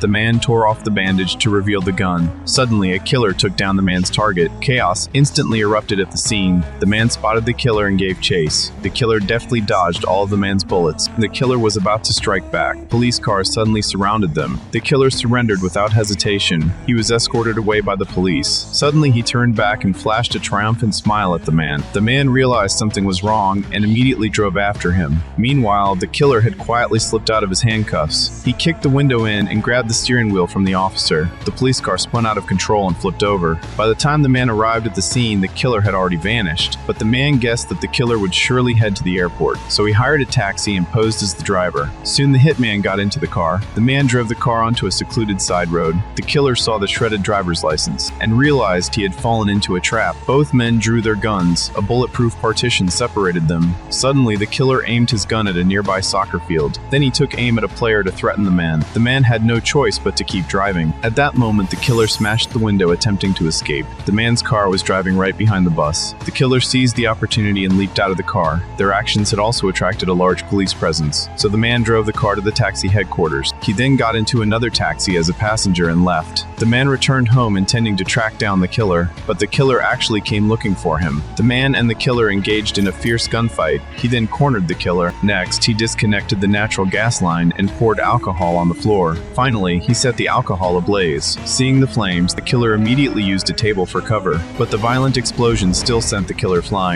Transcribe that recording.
The man tore off the bandage to reveal the gun. Suddenly, a killer took down the man's target. Chaos instantly erupted at the scene. The man spotted the killer and gave chase. The killer deftly dodged all of the man's bullets. The killer was about to strike back. Police cars suddenly surrounded them. The killer surrendered without hesitation. He was escorted away by the police. Suddenly, he turned back and flashed a triumphant smile at the man. The man realized something was wrong and immediately drove after him. Meanwhile, the killer had quietly slipped out of his handcuffs. He kicked the window in and grabbed the steering wheel from the officer. The police car spun out of control and flipped over. By the time the man arrived at the scene, the killer had already vanished. But the man guessed that the killer would surely head to the airport, so he hired a taxi and posed as the driver. Soon the hitman got into the car. The man drove the car onto a secluded side road. The killer saw the shredded driver's license and realized he had fallen into a trap. Both men drew their guns. A bulletproof partition separated them. Suddenly, the killer aimed his gun at a nearby soccer field. Then he took aim at a player to threaten the man. The man had no choice but to keep driving. At that moment, the killer smashed the window, attempting to escape. The man's car was driving right behind the bus. The killer seized the opportunity and leaped out of the car. Their actions had also attracted a large police presence, so the man drove the car to the taxi headquarters. He then got into another taxi as a passenger and left. The man returned home intending to track down the killer, but the killer actually came looking for him. The man and the killer engaged in a fierce gunfight. He then cornered the killer. Next, he disconnected the natural gas line and poured alcohol on the floor. Finally, he set the alcohol ablaze. Seeing the flames, the killer immediately used a table for cover, but the violent explosion still sent the killer flying.